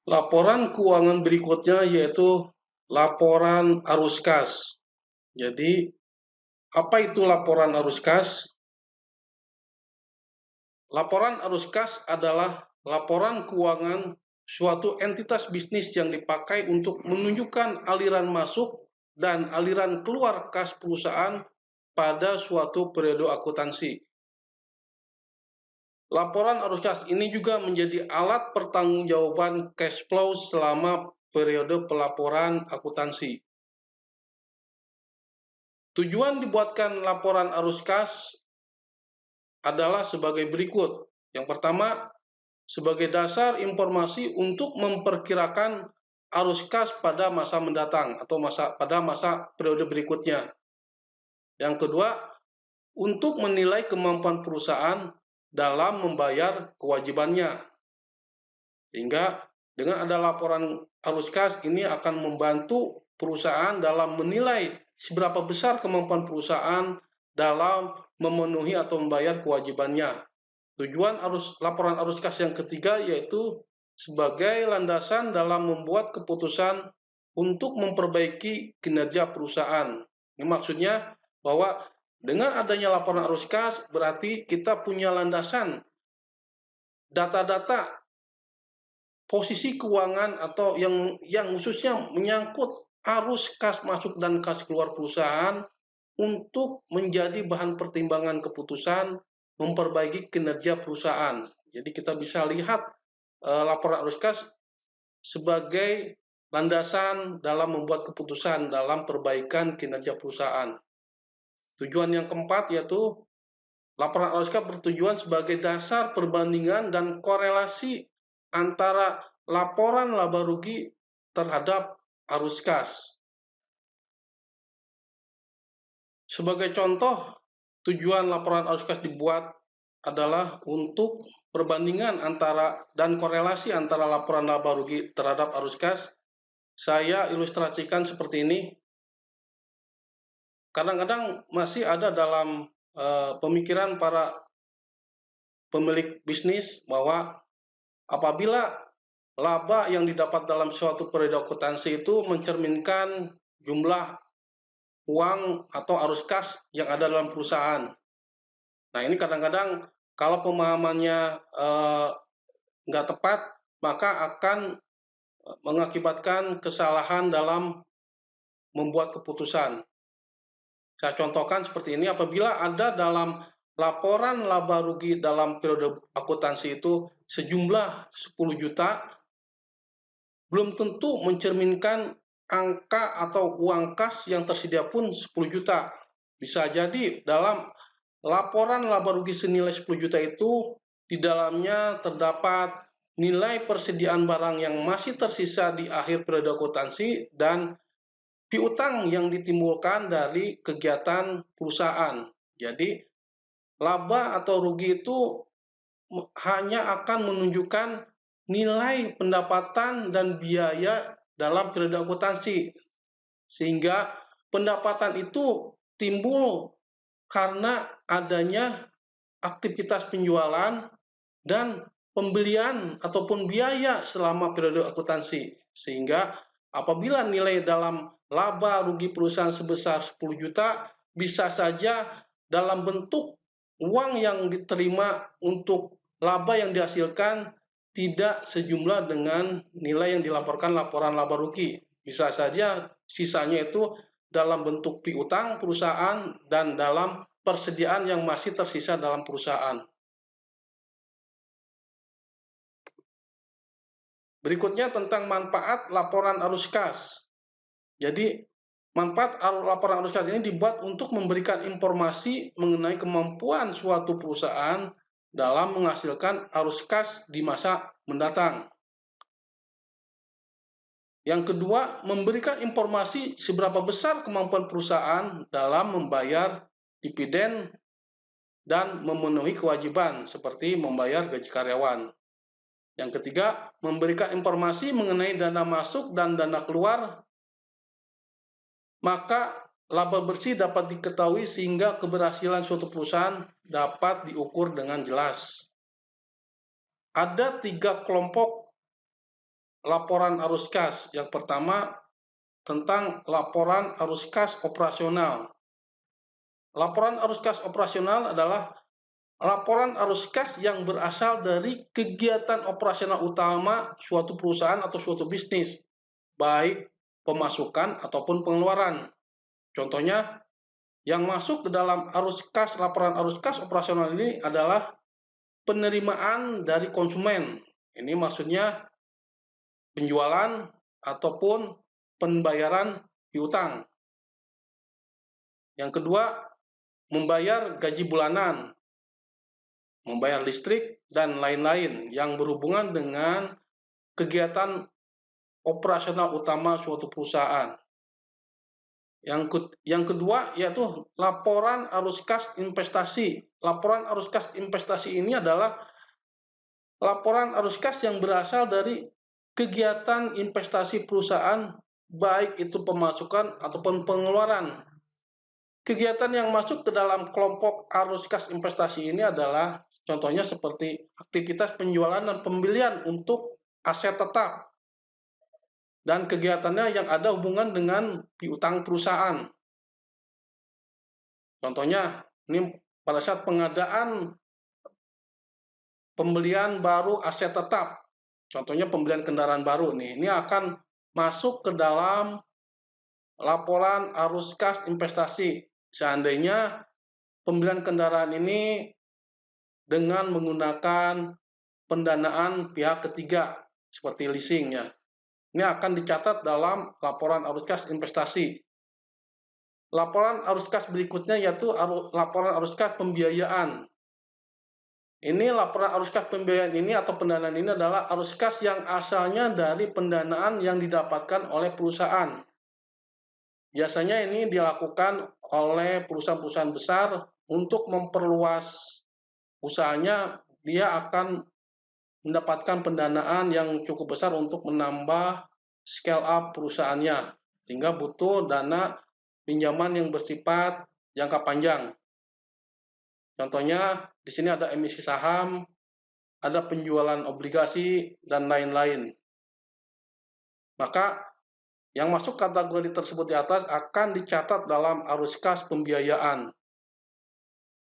Laporan keuangan berikutnya yaitu laporan arus kas. Jadi, apa itu laporan arus kas? Laporan arus kas adalah laporan keuangan suatu entitas bisnis yang dipakai untuk menunjukkan aliran masuk dan aliran keluar kas perusahaan pada suatu periode akuntansi. Laporan arus kas ini juga menjadi alat pertanggungjawaban cash flow selama periode pelaporan akuntansi. Tujuan dibuatkan laporan arus kas adalah sebagai berikut. Yang pertama, sebagai dasar informasi untuk memperkirakan arus kas pada masa mendatang atau pada masa periode berikutnya. Yang kedua, untuk menilai kemampuan perusahaan dalam membayar kewajibannya. Sehingga dengan ada laporan arus kas ini akan membantu perusahaan dalam menilai seberapa besar kemampuan perusahaan dalam memenuhi atau membayar kewajibannya. Tujuan laporan arus kas yang ketiga yaitu sebagai landasan dalam membuat keputusan untuk memperbaiki kinerja perusahaan. Ini maksudnya bahwa dengan adanya laporan arus kas berarti kita punya landasan data-data posisi keuangan atau yang khususnya menyangkut arus kas masuk dan kas keluar perusahaan untuk menjadi bahan pertimbangan keputusan memperbaiki kinerja perusahaan. Jadi kita bisa lihat laporan arus kas sebagai landasan dalam membuat keputusan dalam perbaikan kinerja perusahaan. Tujuan yang keempat yaitu laporan arus kas bertujuan sebagai dasar perbandingan dan korelasi antara laporan laba rugi terhadap arus kas. Sebagai contoh, tujuan laporan arus kas dibuat adalah untuk perbandingan antara dan korelasi antara laporan laba rugi terhadap arus kas. Saya ilustrasikan seperti ini. Kadang-kadang masih ada dalam pemikiran para pemilik bisnis bahwa apabila laba yang didapat dalam suatu periode akuntansi itu mencerminkan jumlah uang atau arus kas yang ada dalam perusahaan. Nah, ini kadang-kadang kalau pemahamannya nggak tepat, maka akan mengakibatkan kesalahan dalam membuat keputusan. Saya contohkan seperti ini, apabila ada dalam laporan laba rugi dalam periode akuntansi itu sejumlah 10 juta, belum tentu mencerminkan angka atau uang kas yang tersedia pun 10 juta. Bisa jadi dalam laporan laba rugi senilai 10 juta itu di dalamnya terdapat nilai persediaan barang yang masih tersisa di akhir periode akuntansi dan piutang yang ditimbulkan dari kegiatan perusahaan. Jadi laba atau rugi itu hanya akan menunjukkan nilai pendapatan dan biaya dalam periode akuntansi. Sehingga pendapatan itu timbul karena adanya aktivitas penjualan dan pembelian ataupun biaya selama periode akuntansi. Sehingga apabila nilai dalam laba rugi perusahaan sebesar 10 juta, bisa saja dalam bentuk uang yang diterima untuk laba yang dihasilkan tidak sejumlah dengan nilai yang dilaporkan laporan laba rugi. Bisa saja sisanya itu dalam bentuk piutang perusahaan dan dalam persediaan yang masih tersisa dalam perusahaan. Berikutnya tentang manfaat laporan arus kas. Jadi, manfaat laporan arus kas ini dibuat untuk memberikan informasi mengenai kemampuan suatu perusahaan dalam menghasilkan arus kas di masa mendatang. Yang kedua, memberikan informasi seberapa besar kemampuan perusahaan dalam membayar dividen dan memenuhi kewajiban seperti membayar gaji karyawan. Yang ketiga, memberikan informasi mengenai dana masuk dan dana keluar, maka laba bersih dapat diketahui sehingga keberhasilan suatu perusahaan dapat diukur dengan jelas. Ada 3 kelompok laporan arus kas. Yang pertama tentang laporan arus kas operasional. Laporan arus kas operasional adalah laporan arus kas yang berasal dari kegiatan operasional utama suatu perusahaan atau suatu bisnis, baik pemasukan ataupun pengeluaran. Contohnya, yang masuk ke dalam laporan arus kas operasional ini adalah penerimaan dari konsumen. Ini maksudnya penjualan ataupun pembayaran piutang. Yang kedua, membayar gaji bulanan, membayar listrik, dan lain-lain yang berhubungan dengan kegiatan operasional utama suatu perusahaan. Yang kedua yaitu laporan arus kas investasi. Laporan arus kas investasi ini adalah laporan arus kas yang berasal dari kegiatan investasi perusahaan, baik itu pemasukan ataupun pengeluaran. Kegiatan yang masuk ke dalam kelompok arus kas investasi ini adalah contohnya seperti aktivitas penjualan dan pembelian untuk aset tetap dan kegiatannya yang ada hubungan dengan piutang perusahaan. Contohnya, ini pada saat pengadaan pembelian baru aset tetap, contohnya pembelian kendaraan baru nih, ini akan masuk ke dalam laporan arus kas investasi. Seandainya pembelian kendaraan ini dengan menggunakan pendanaan pihak ketiga seperti leasingnya, ini akan dicatat dalam laporan arus kas investasi. Laporan arus kas berikutnya yaitu laporan arus kas pembiayaan. Ini laporan arus kas pembiayaan ini atau pendanaan ini adalah arus kas yang asalnya dari pendanaan yang didapatkan oleh perusahaan. Biasanya ini dilakukan oleh perusahaan-perusahaan besar untuk memperluas usahanya. Dia akan mendapatkan pendanaan yang cukup besar untuk menambah scale up perusahaannya, sehingga butuh dana pinjaman yang bersifat jangka panjang. Contohnya di sini ada emisi saham, ada penjualan obligasi, dan lain-lain. Maka yang masuk kategori tersebut di atas akan dicatat dalam arus kas pembiayaan.